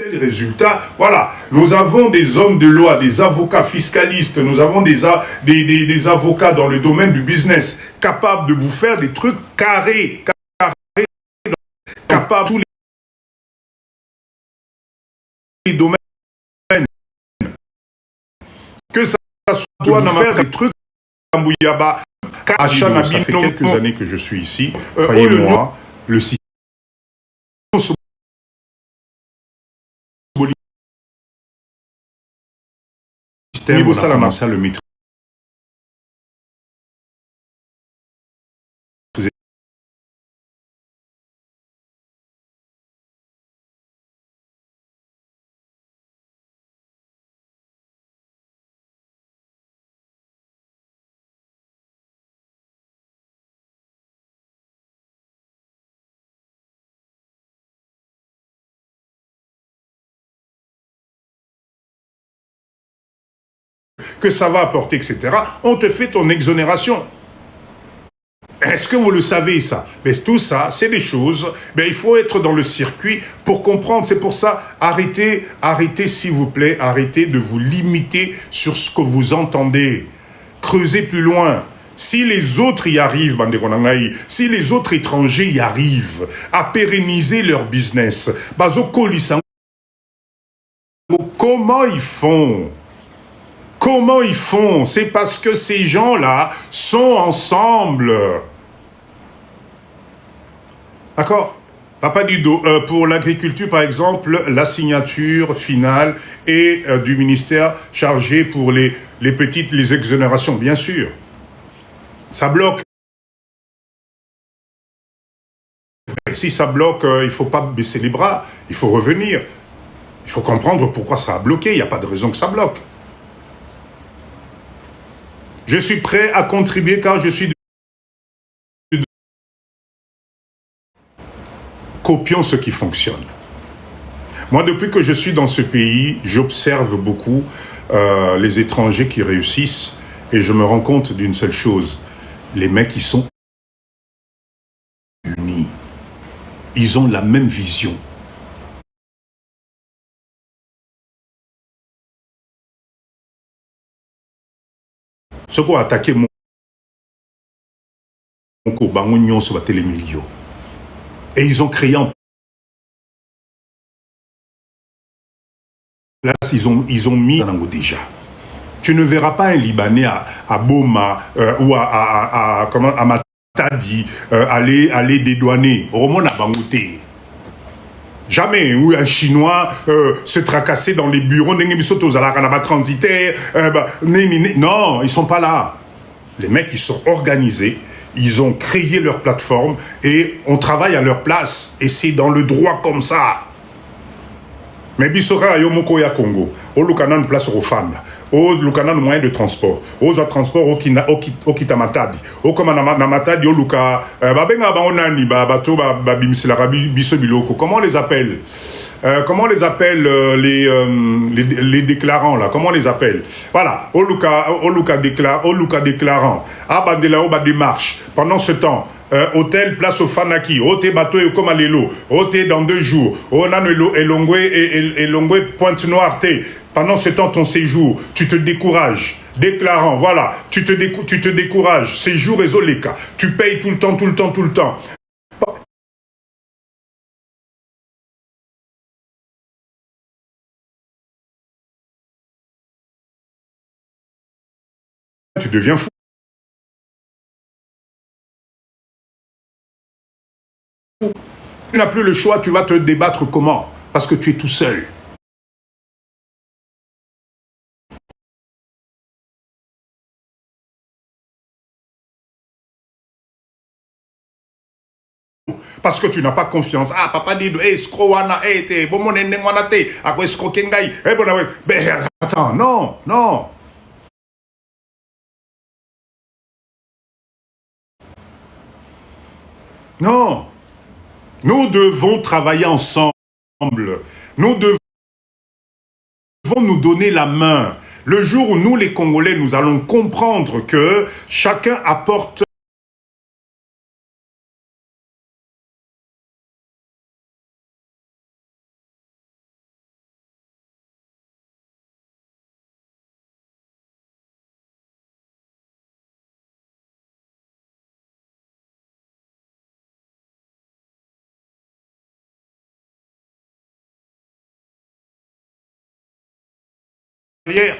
les résultats, voilà, nous avons des hommes de loi, des avocats fiscalistes, nous avons des avocats dans le domaine du business, capables de vous faire des trucs carrés, capables de tous les domaines, que ça soit de faire des trucs à Mouyaba, à Chanabi. Ça fait quelques années que je suis ici, croyez-moi, le système on a commencé à le maîtriser. Que ça va apporter, etc., on te fait ton exonération. Est-ce que vous le savez, ça? Mais tout ça, c'est des choses, mais il faut être dans le circuit pour comprendre. C'est pour ça, arrêtez, s'il vous plaît, arrêtez de vous limiter sur ce que vous entendez. Creusez plus loin. Si les autres y arrivent, si les autres étrangers y arrivent à pérenniser leur business, comment ils font? Comment ils font? C'est parce que ces gens-là sont ensemble. D'accord? Papa Dido, pour l'agriculture, par exemple, la signature finale est du ministère chargé pour les petites, les exonérations, bien sûr. Ça bloque. Et si ça bloque, il ne faut pas baisser les bras, il faut revenir. Il faut comprendre pourquoi ça a bloqué, il n'y a pas de raison que ça bloque. Je suis prêt à contribuer car je suis... Copions ce qui fonctionne. Moi, depuis que je suis dans ce pays, j'observe beaucoup les étrangers qui réussissent et je me rends compte d'une seule chose. Les mecs, ils sont unis. Ils ont la même vision. Ce qu'on a attaqué, et ils ont créé en place, ils ont mis déjà. Tu ne verras pas un Libanais à Boma ou à Matadi aller dédouaner. Jamais. Ou un Chinois se tracasser dans les bureaux. Transitaire. Non, ils ne sont pas là. Les mecs, ils sont organisés. Ils ont créé leur plateforme et on travaille à leur place. Et c'est dans le droit comme ça. Mais bisora yomoko ya Congo, au Lukanan place au Fanda, au Lukanan moyen de transport, au transport au Kitamatadi, au Matadi, au Luka, babenga baonani, bato babimisela biso biloko. Comment on les appelle? Comment on les appelle les déclarants là? Comment on les appelle? Voilà, au Luka déclarant, abandela au bas démarche. Pendant ce temps, hôtel place au Fanaki, hôtel bateau et comme Alelo, hôtel dans 2 jours, on a Elongwe Pointe Noire. Pendant ce temps, ton séjour, tu te décourages. Déclarant, voilà, tu te décourages. Séjour et Zoleka, tu payes tout le temps. Tu deviens fou. Tu n'as plus le choix, tu vas te débattre comment? Parce que tu es tout seul. Parce que tu n'as pas confiance. Ah, papa dit, skrowana, te, bon, te, à quoi skrokengai, ben, attends, non. Non. Nous devons travailler ensemble. Nous devons nous donner la main. Le jour où nous, les Congolais, nous allons comprendre que chacun apporte derrière.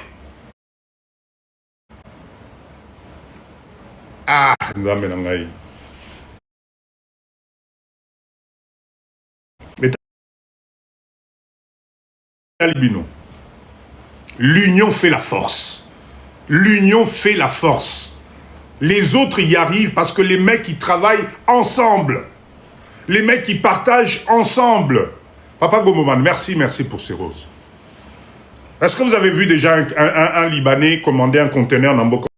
Ah, nzambe na ngai. L'union fait la force. L'union fait la force. Les autres y arrivent parce que les mecs qui travaillent ensemble. Les mecs qui partagent ensemble. Papa Gomoman, merci pour ces roses. Est-ce que vous avez vu déjà un Libanais commander un conteneur dans Boko?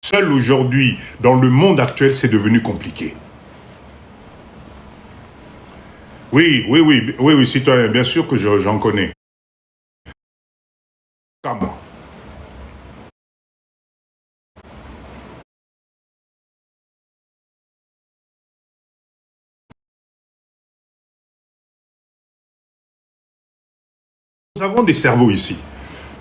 Seul aujourd'hui, dans le monde actuel, c'est devenu compliqué. Oui, citoyen, bien sûr que j'en connais. Moi. Nous avons des cerveaux ici.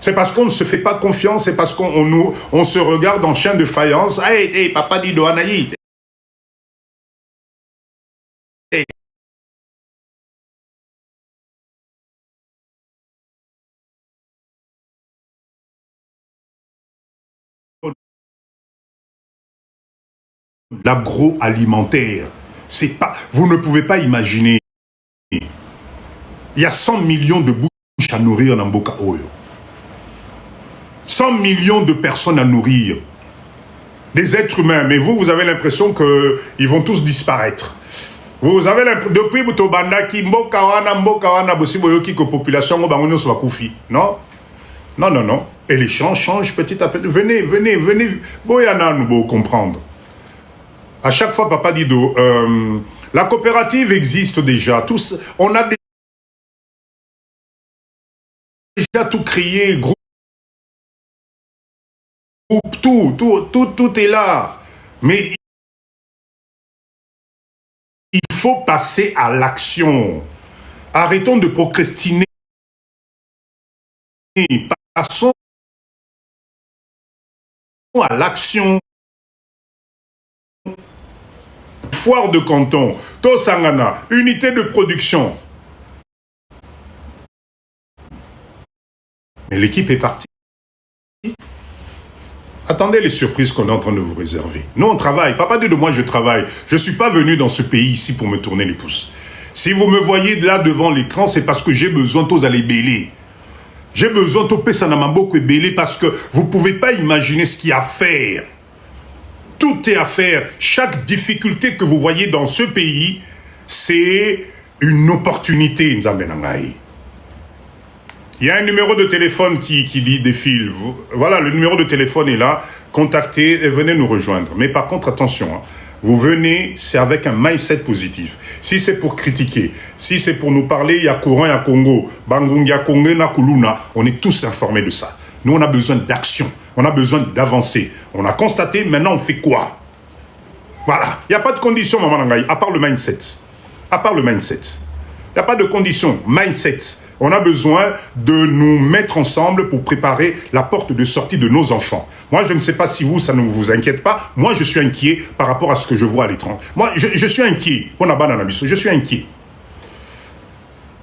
C'est parce qu'on ne se fait pas confiance, c'est parce qu'on se regarde en chien de faïence. Hey, papa dit Doanaï. Hey. L'agroalimentaire, c'est pas, vous ne pouvez pas imaginer. Il y a 100 millions de bouches à nourrir dans Mboka Oyo. 100 millions de personnes à nourrir. Des êtres humains. Mais vous avez l'impression qu'ils vont tous disparaître. Vous avez l'impression, depuis Boutobanda, qui Mboka wana, Bosiboyoki, que population, non? Non. Et les champs changent petit à petit. Venez. Boyana, nous devons comprendre. À chaque fois, Papa Dido, la coopérative existe déjà. Tous, on a déjà tout créé, groupe, tout est là. Mais il faut passer à l'action. Arrêtons de procrastiner. Passons à l'action. Foire de canton, Tosangana, unité de production. Mais l'équipe est partie. Attendez les surprises qu'on est en train de vous réserver. Nous, on travaille. Papa dit de moi, je travaille. Je ne suis pas venu dans ce pays ici pour me tourner les pouces. Si vous me voyez là devant l'écran, c'est parce que j'ai besoin tous aller bêler. J'ai besoin de Pessanamamboko et bêler parce que vous ne pouvez pas imaginer ce qu'il y a à faire. Tout est à faire. Chaque difficulté que vous voyez dans ce pays, c'est une opportunité. Il y a un numéro de téléphone qui défile. Voilà, le numéro de téléphone est là. Contactez et venez nous rejoindre. Mais par contre, attention, vous venez, c'est avec un mindset positif. Si c'est pour critiquer, si c'est pour nous parler, il y a courant, il y a Congo, Bangungia, Congo, Nakuluna, on est tous informés de ça. Nous, on a besoin d'action. On a besoin d'avancer. On a constaté, maintenant, on fait quoi? Voilà. Il n'y a pas de condition, Maman Nangaï, à part le mindset. À part le mindset. Il n'y a pas de condition. Mindset. On a besoin de nous mettre ensemble pour préparer la porte de sortie de nos enfants. Moi, je ne sais pas si vous, ça ne vous inquiète pas. Moi, je suis inquiet par rapport à ce que je vois à l'étranger. Moi, je suis inquiet. Je suis inquiet.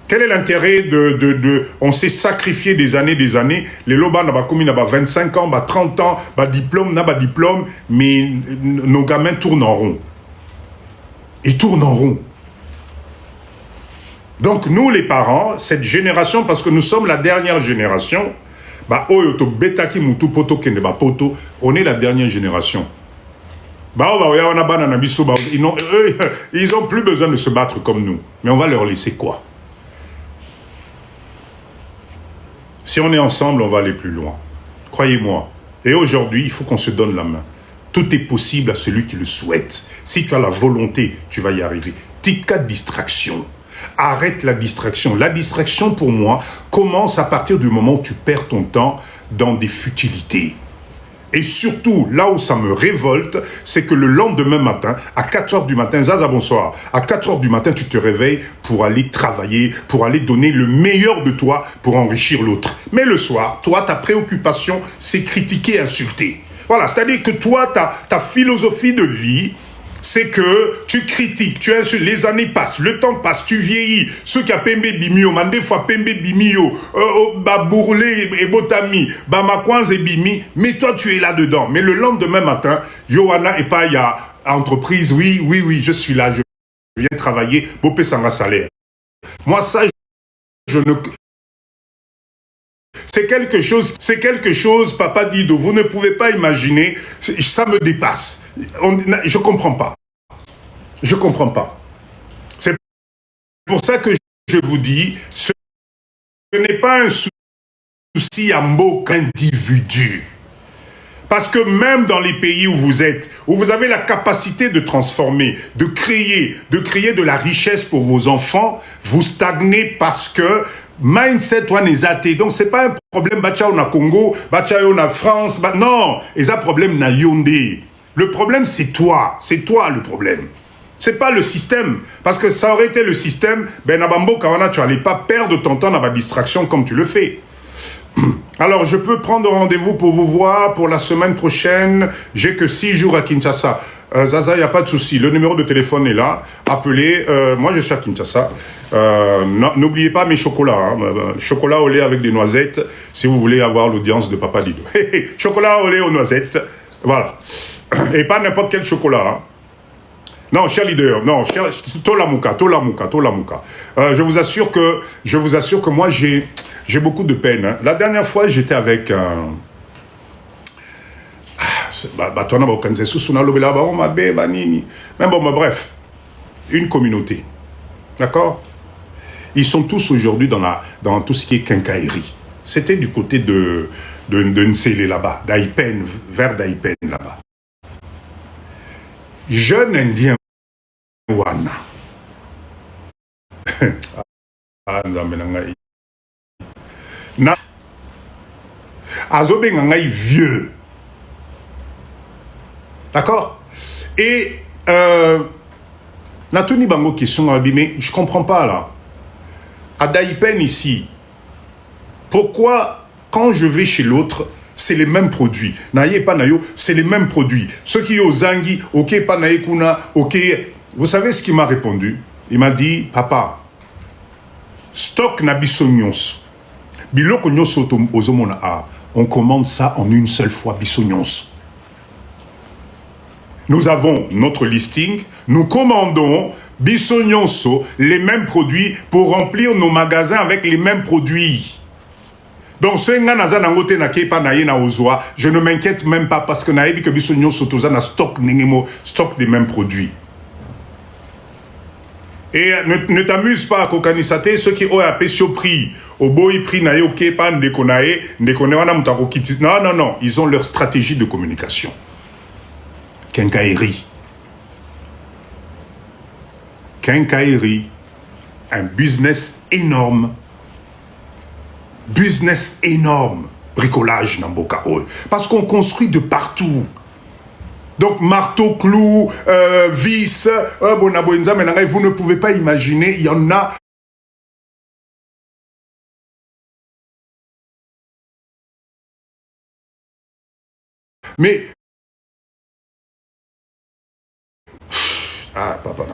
Quel est l'intérêt on s'est sacrifié des années, les lobas n'ont pas commis 25 ans, 30 ans, diplôme, mais nos gamins tournent en rond. Ils tournent en rond. Donc nous, les parents, cette génération, parce que nous sommes la dernière génération, on est la dernière génération. Ils n'ont plus besoin de se battre comme nous. Mais on va leur laisser quoi? Si on est ensemble, on va aller plus loin. Croyez-moi. Et aujourd'hui, il faut qu'on se donne la main. Tout est possible à celui qui le souhaite. Si tu as la volonté, tu vas y arriver. Tika distraction. Arrête la distraction. La distraction, pour moi, commence à partir du moment où tu perds ton temps dans des futilités. Et surtout, là où ça me révolte, c'est que le lendemain matin, à 4 heures du matin, Zaza, bonsoir, à 4 heures du matin, tu te réveilles pour aller travailler, pour aller donner le meilleur de toi pour enrichir l'autre. Mais le soir, toi, ta préoccupation, c'est critiquer, insulter. Voilà, c'est-à-dire que toi, ta philosophie de vie, c'est que tu critiques, tu insultes, les années passent, le temps passe, tu vieillis. Ceux qui a pembe bimio, man des fois pembe bimio, ba bourlé et botami, ba makwanz et bimi, mais toi tu es là-dedans. Mais le lendemain matin, Johanna et pas, il y a entreprise, oui, je suis là, je viens travailler, bopé sans salaire. Moi ça, je ne... C'est quelque chose, Papa Dido, vous ne pouvez pas imaginer, ça me dépasse. Je comprends pas. Je comprends pas. C'est pour ça que je vous dis, ce n'est pas un souci à mot qu'individu. Parce que même dans les pays où vous êtes, où vous avez la capacité de transformer, de créer de la richesse pour vos enfants, vous stagnez parce que mindset one est athée. Donc c'est pas un problème Bachao na Congo, Bachao na France, non, et un problème na Yaoundé. Le problème c'est toi le problème. C'est pas le système, parce que ça aurait été le système, ben Nabambo Kawana, tu allais pas perdre ton temps dans ma distraction comme tu le fais. Alors, je peux prendre rendez-vous pour vous voir pour la semaine prochaine. J'ai que 6 jours à Kinshasa. Zaza, il n'y a pas de souci. Le numéro de téléphone est là. Appelez. Moi, je suis à Kinshasa. N'oubliez pas mes chocolats. Hein. Chocolat au lait avec des noisettes, si vous voulez avoir l'audience de Papa Dido. Chocolat au lait aux noisettes. Voilà. Et pas n'importe quel chocolat. Hein. Non, cher leader, non, cher Tolamuka. Je vous assure que moi, j'ai beaucoup de peine. Hein. La dernière fois, j'étais avec un... Mais bon, bref, une communauté. D'accord? Ils sont tous aujourd'hui dans tout ce qui est quincaillerie. C'était du côté de Nsele là-bas, d'Aipen, vers d'Aipen là-bas. Jeune Indien wana. Na azobenga ngai vieux. D'accord? Et Natuni Bango question mais je comprends pas là. À Daipen ici, pourquoi quand je vais chez l'autre, c'est les mêmes produits. Naye pas nayo, c'est les mêmes produits. Ceux qui ont zangi, ok pas naye kuna, ok. Vous savez ce qu'il m'a répondu? Il m'a dit, papa, stock na biso nyonso. Biloko nyonso ozomona a. On commande ça en une seule fois, biso nyonso. Nous avons notre listing, nous commandons biso nyonso, les mêmes produits pour remplir nos magasins avec les mêmes produits. Donc, je ne m'inquiète même pas parce que naebi que biso nyonso toza na stock des mêmes produits. Et ne t'amuse pas à kokanisate ceux qui ont appelé sur prix. Au boy prix nae ok pas ndekonae wana mutako kiti. Non, ils ont leur stratégie de communication. Quincaillerie, un business énorme. Bricolage Namboka. Parce qu'on construit de partout. Donc marteau, clou, vis, vous ne pouvez pas imaginer, il y en a. Mais ah papa.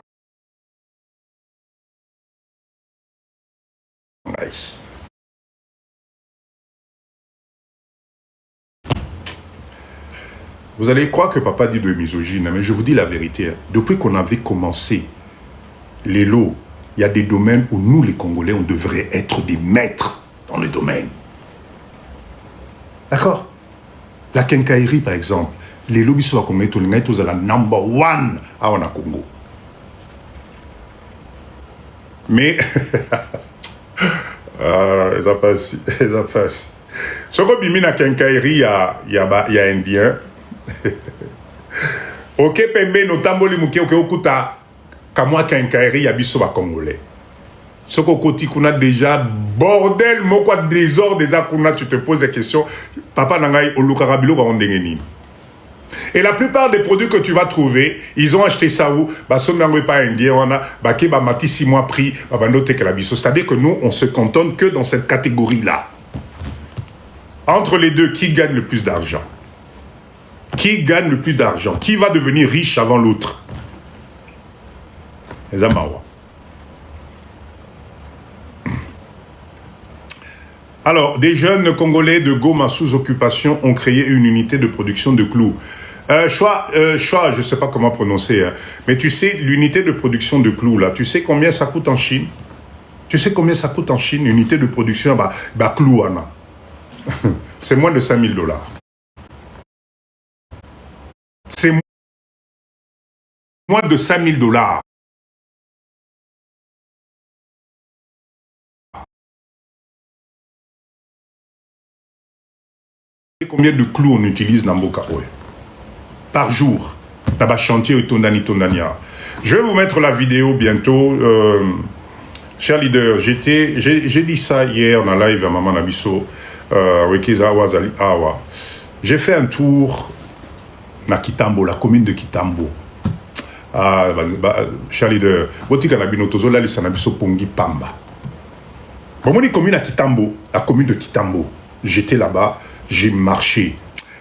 Nice. Vous allez croire que papa dit de misogyne, mais je vous dis la vérité. Depuis qu'on avait commencé les lots, il y a des domaines où nous, les Congolais, on devrait être des maîtres dans le domaine. D'accord? La quincaillerie, par exemple. Les lots, ils sont à la number one à Congo. Mais, ça passe. Ce qu'on a mis dans la quincaillerie, il y a Indien. Ok, pembe no tamboli muke ok okuta kamwa quincaillerie ya biso ba congolais. Ce côté qu'on a déjà, bordel, mon quoi, désordre, déjà qu'on a, tu te poses des questions. Papa Nangaï, Olukarabilo va en dégainer. Et la plupart des produits que tu vas trouver, ils ont acheté ça où? Bah, ce n'est pas indien, on a, bah, qui va mati 6 mois prix, bah, noter que la biso. C'est-à-dire que nous, on se cantonne que dans cette catégorie-là. Entre les deux, qui gagne le plus d'argent? Qui gagne le plus d'argent? Qui va devenir riche avant l'autre? Les Amawa. Alors, des jeunes Congolais de Goma sous occupation ont créé une unité de production de clous. Choix, je ne sais pas comment prononcer, hein, mais tu sais, l'unité de production de clous, là, tu sais combien ça coûte en Chine? Tu sais combien ça coûte en Chine, une unité de production, bah clous, Anna. C'est moins de 5 000 $. C'est moins de 5 000 $. Combien de clous on utilise dans Bokaroé par jour dans le chantier de Tondania. Je vais vous mettre la vidéo bientôt. Cher leader, j'ai dit ça hier dans live à Maman Nabiso. J'ai fait un tour dans Kitambo, la commune de Kitambo. Cher leader, Pongi Pamba. Bon, la commune à Kitambo, la commune de Kitambo. J'étais là-bas. J'ai marché.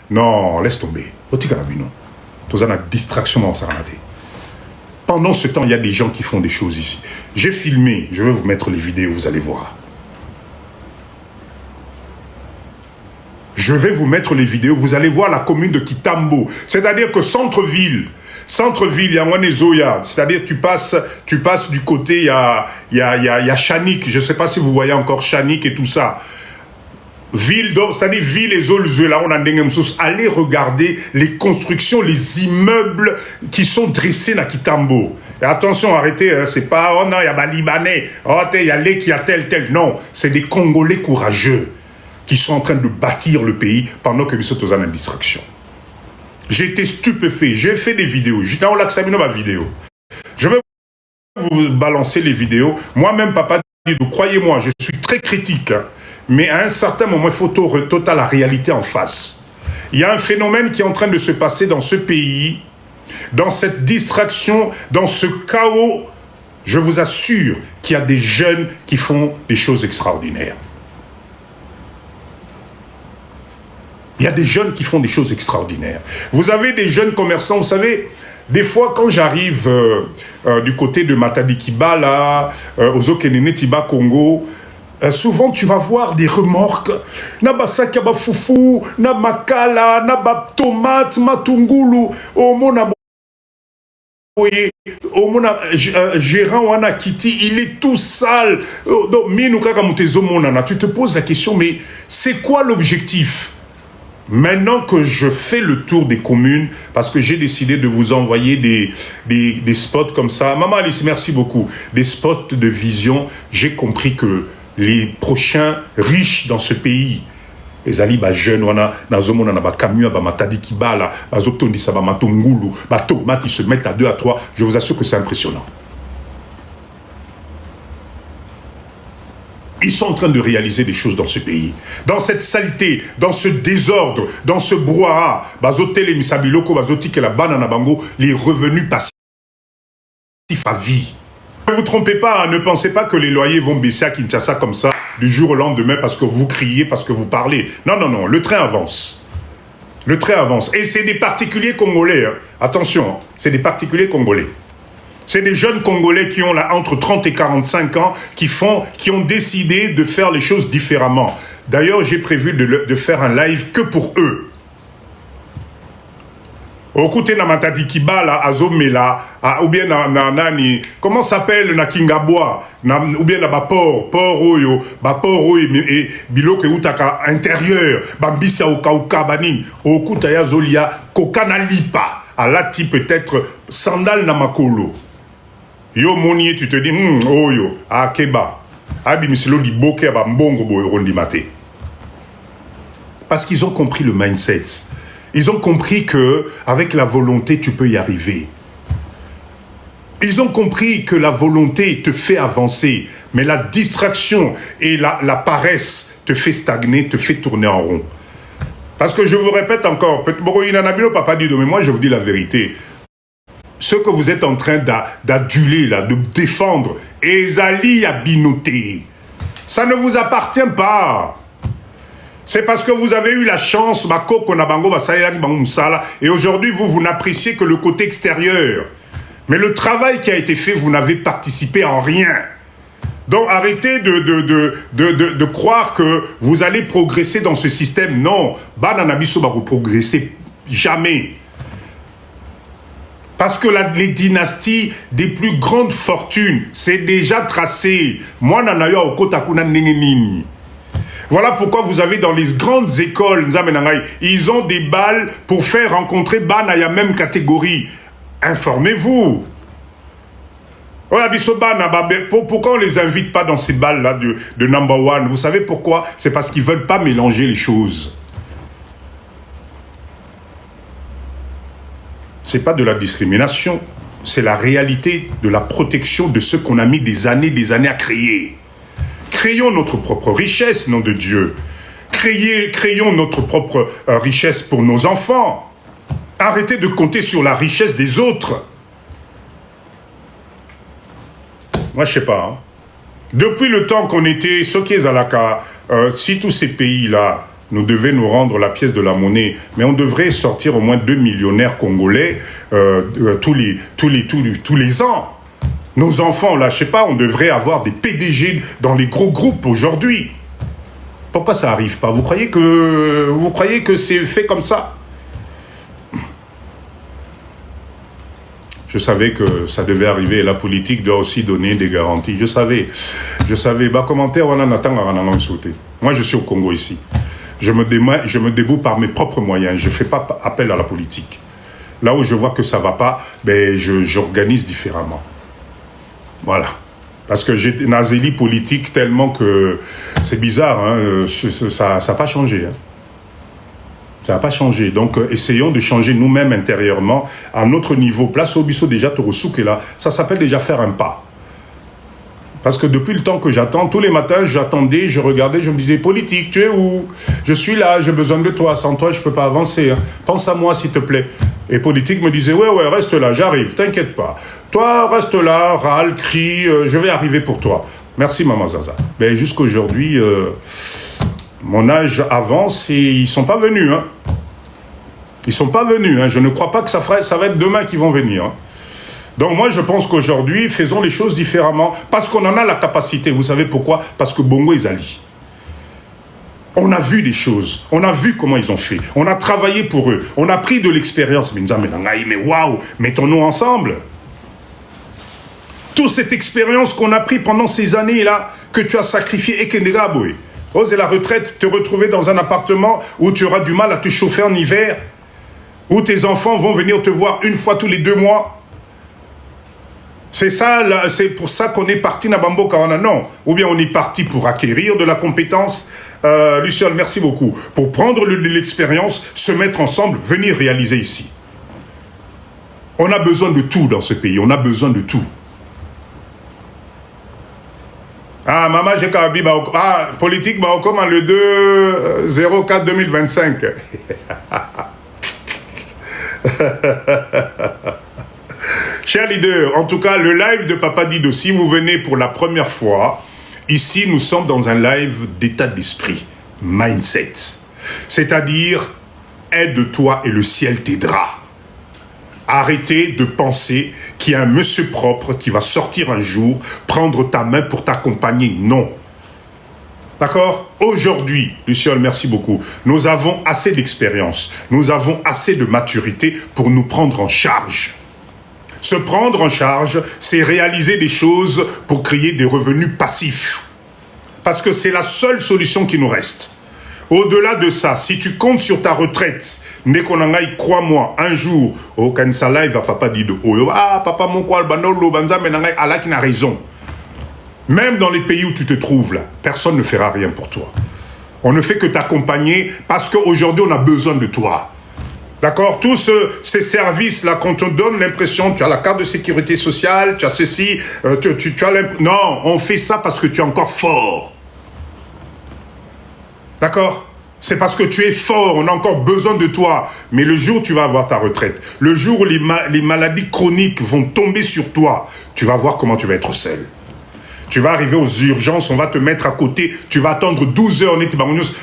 Non, laisse tomber. Distraction. Pendant ce temps, il y a des gens qui font des choses ici. J'ai filmé. Je vais vous mettre les vidéos, vous allez voir. Je vais vous mettre les vidéos. Vous allez voir la commune de Kitambo. C'est-à-dire que centre-ville, il y a Wanezoya. C'est-à-dire tu passes du côté, il y a Chanik. Je ne sais pas si vous voyez encore Chanik et tout ça. Ville, c'est-à-dire ville et zones là, on a allez regarder les constructions, les immeubles qui sont dressés à Kitambo. Et attention, arrêtez, hein, c'est pas, oh non, il y a des Libanais, oh, il y a les qui a tel. Non, c'est des Congolais courageux qui sont en train de bâtir le pays pendant que nous sommes en distraction. J'ai été stupéfait, j'ai fait des vidéos, j'ai dans l'examen ma vidéo. Je vais vous balancer les vidéos. Moi-même, papa, croyez-moi, je suis très critique, hein. Mais à un certain moment, il faut total la réalité en face. Il y a un phénomène qui est en train de se passer dans ce pays, dans cette distraction, dans ce chaos. Je vous assure qu'il y a des jeunes qui font des choses extraordinaires. Il y a des jeunes qui font des choses extraordinaires. Vous avez des jeunes commerçants, vous savez, des fois quand j'arrive du côté de Matadi Kibala, aux Okenene Tiba Congo, souvent tu vas voir des remorques naba saki ba fufu na makala naba tomate matungulu omona gérant wana kiti il est tout sale donc minu kaka mutezo monana. Tu te poses la question, mais c'est quoi l'objectif? Maintenant que je fais le tour des communes, parce que j'ai décidé de vous envoyer des spots comme ça. Maman Alice, merci beaucoup. Des spots de vision. J'ai compris que les prochains riches dans ce pays, les ali ba jeunes wana nazomona na ba camion ba matadi kibala ba zotondi sa ba matongulu ba tomate, ils se mettent à 2 à 3. Je vous assure que c'est impressionnant. Ils sont en train de réaliser des choses dans ce pays. Dans cette saleté, dans ce désordre, dans ce brouhaha, bazotele misabiloko bazoti que la banana bango, les revenus passifs à vie. Ne vous trompez pas, hein, ne pensez pas que les loyers vont baisser à Kinshasa comme ça, du jour au lendemain, parce que vous criez, parce que vous parlez. Non, non, non, le train avance. Le train avance. Et c'est des particuliers congolais. Hein. Attention, c'est des particuliers congolais. C'est des jeunes Congolais qui ont là, entre 30 et 45 ans, qui ont décidé de faire les choses différemment. D'ailleurs, j'ai prévu de faire un live que pour eux. Écoutez, na Matadi Kibala, Azomela, ou bien na nani, comment s'appelle na Kingaboa, ou bien na Bapor, Oyo, et Biloko Utaka intérieur, Bambisa Okauka Banin, Okuta Yazolia, Kokana Lipa, Alati peut-être Sandal Namakolo. Yo Monier, tu te dis, Oyo, Akeba, Abimisilo di Boke, Bambongo Boyrondi Mate. Parce qu'ils ont compris le mindset. Ils ont compris que avec la volonté, tu peux y arriver. Ils ont compris que la volonté te fait avancer, mais la distraction et la paresse te fait stagner, te fait tourner en rond. Parce que je vous répète encore, papa dit, mais moi je vous dis la vérité. Ce que vous êtes en train d'aduler, là, de défendre, Ezali Abinoté, ça ne vous appartient pas. C'est parce que vous avez eu la chance, et aujourd'hui vous n'appréciez que le côté extérieur. Mais le travail qui a été fait, vous n'avez participé en rien. Donc arrêtez de croire que vous allez progresser dans ce système. Non, Bananabiso va vous progresser jamais. Parce que les dynasties des plus grandes fortunes, c'est déjà tracé. Moi, Nanayo Okotakuna Nenenini. Voilà pourquoi vous avez dans les grandes écoles, ils ont des balles pour faire rencontrer Banaya même catégorie. Informez-vous. Pourquoi on ne les invite pas dans ces balles-là de number one? Vous savez pourquoi? C'est parce qu'ils ne veulent pas mélanger les choses. Ce n'est pas de la discrimination, c'est la réalité de la protection de ce qu'on a mis des années à créer. Créons notre propre richesse, nom de Dieu. Créons notre propre richesse pour nos enfants. Arrêtez de compter sur la richesse des autres. Moi, je ne sais pas. Hein. Depuis le temps qu'on était, ce qui est Zalaka, si tous ces pays-là nous devaient nous rendre la pièce de la monnaie, mais on devrait sortir au moins 2 millionnaires congolais tous les ans. Nos enfants, là, je ne sais pas, on devrait avoir des PDG dans les gros groupes aujourd'hui. Pourquoi ça n'arrive pas? Vous croyez que c'est fait comme ça? Je savais que ça devait arriver et la politique doit aussi donner des garanties. Je savais. Commentaire, moi, je suis au Congo ici. Je me débrouille par mes propres moyens. Je ne fais pas appel à la politique. Là où je vois que ça ne va pas, j'organise différemment. Voilà. Parce que j'ai une azélie politique tellement que c'est bizarre. Hein, ça n'a pas changé. Hein. Ça n'a pas changé. Donc, essayons de changer nous-mêmes intérieurement à notre niveau. Place au biseau déjà, Torosuke là, ça s'appelle déjà faire un pas. Parce que depuis le temps que j'attends, tous les matins, j'attendais, je regardais, je me disais, politique, tu es où? Je suis là, j'ai besoin de toi. Sans toi, je ne peux pas avancer. Hein. Pense à moi, s'il te plaît. Et politique me disait, ouais, reste là, j'arrive, t'inquiète pas. Toi, reste là, râle, crie, je vais arriver pour toi. Merci, Maman Zaza. Mais jusqu'aujourd'hui, mon âge avance et ils ne sont pas venus. Hein. Ils ne sont pas venus. Hein. Je ne crois pas que ça va être demain qu'ils vont venir. Hein. Donc moi, je pense qu'aujourd'hui, faisons les choses différemment parce qu'on en a la capacité. Vous savez pourquoi? Parce que Bongo Ezali. On a vu des choses. On a vu comment ils ont fait. On a travaillé pour eux. On a pris de l'expérience. Mais waouh, mettons-nous ensemble. Toute cette expérience qu'on a pris pendant ces années-là, que tu as sacrifié, et que Ose la retraite, te retrouver dans un appartement où tu auras du mal à te chauffer en hiver, où tes enfants vont venir te voir une fois tous les 2 mois. C'est ça, c'est pour ça qu'on est parti na Bambo Karana, non. Ou bien on est parti pour acquérir de la compétence. Luciole, merci beaucoup. Pour prendre l'expérience, se mettre ensemble, venir réaliser ici. On a besoin de tout dans ce pays, on a besoin de tout. Ah, maman, j'ai qu'à politique, comme le 2-04-2025. Chers leaders, en tout cas, le live de Papa Dido, si vous venez pour la première fois, ici, nous sommes dans un live d'état d'esprit, mindset. C'est-à-dire, aide-toi et le ciel t'aidera. Arrêtez de penser qu'il y a un monsieur propre qui va sortir un jour, prendre ta main pour t'accompagner. Non. D'accord? Aujourd'hui, Luciole, merci beaucoup. Nous avons assez d'expérience. Nous avons assez de maturité pour nous prendre en charge. Se prendre en charge, c'est réaliser des choses pour créer des revenus passifs. Parce que c'est la seule solution qui nous reste. Au-delà de ça, si tu comptes sur ta retraite, Nekonangai, crois-moi, un jour, au Kansa Live à Papa Dido, papa mon quoi, Banolo, Banza, Menangai, Allah qui n'a raison. Même dans les pays où tu te trouves là, personne ne fera rien pour toi. On ne fait que t'accompagner parce qu'aujourd'hui on a besoin de toi. D'accord? Tous ces services-là qu'on te donne l'impression, tu as la carte de sécurité sociale, tu as ceci, tu as l'impression... Non, on fait ça parce que tu es encore fort. D'accord? C'est parce que tu es fort, on a encore besoin de toi. Mais le jour où tu vas avoir ta retraite, le jour où les maladies chroniques vont tomber sur toi, tu vas voir comment tu vas être seul. Tu vas arriver aux urgences, on va te mettre à côté, tu vas attendre 12 heures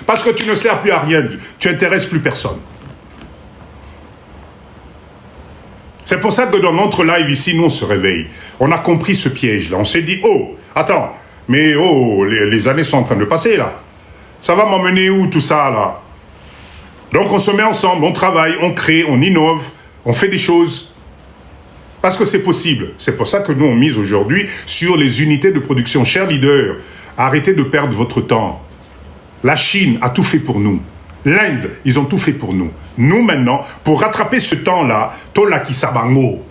parce que tu ne sers plus à rien, tu n'intéresses plus personne. C'est pour ça que dans notre live ici, nous on se réveille. On a compris ce piège-là. On s'est dit, oh, attends, mais oh, les années sont en train de passer là. Ça va m'emmener où tout ça là? Donc on se met ensemble, on travaille, on crée, on innove, on fait des choses. Parce que c'est possible. C'est pour ça que nous on mise aujourd'hui sur les unités de production. Chers leaders, arrêtez de perdre votre temps. La Chine a tout fait pour nous. L'Inde, ils ont tout fait pour nous. Nous, maintenant, pour rattraper ce temps-là, Tola Kisabango,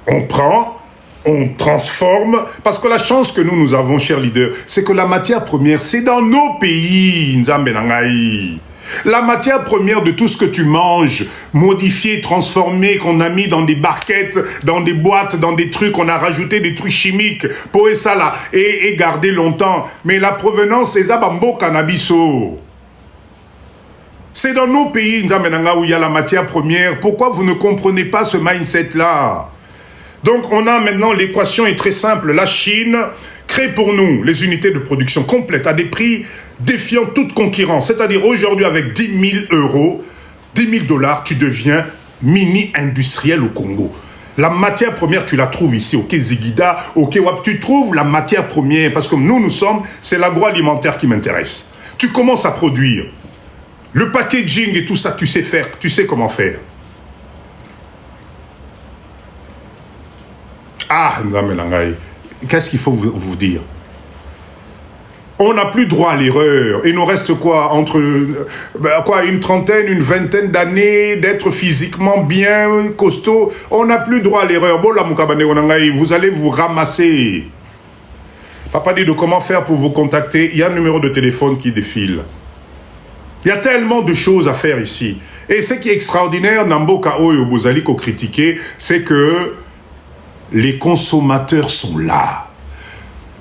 on prend, on transforme, parce que la chance que nous avons, chers leaders, c'est que la matière première, c'est dans nos pays, Nzambe Nangai. La matière première de tout ce que tu manges, modifié, transformé, qu'on a mis dans des barquettes, dans des boîtes, dans des trucs, on a rajouté des trucs chimiques, pour ça là, et garder longtemps. Mais la provenance, c'est Zabambo Cannabiso. C'est dans nos pays, Nzamenanga, où il y a la matière première. Pourquoi vous ne comprenez pas ce mindset-là? Donc, on a maintenant, l'équation est très simple. La Chine crée pour nous les unités de production complètes à des prix défiant toute concurrence. C'est-à-dire, aujourd'hui, avec 10 000 euros, 10 000 $, tu deviens mini-industriel au Congo. La matière première, tu la trouves ici, au Zigida, au Wap. Tu trouves la matière première, parce que nous sommes, c'est l'agroalimentaire qui m'intéresse. Tu commences à produire. Le packaging et tout ça, tu sais faire, tu sais comment faire. Ah, qu'est-ce qu'il faut vous dire? On n'a plus droit à l'erreur. Il nous reste quoi? Entre une trentaine, une vingtaine d'années d'être physiquement bien costaud. On n'a plus droit à l'erreur. Vous allez vous ramasser. Papa dit de comment faire pour vous contacter. Il y a un numéro de téléphone qui défile. Il y a tellement de choses à faire ici. Et ce qui est extraordinaire, Namboka Oyo Bozaliko critiqué, c'est que les consommateurs sont là.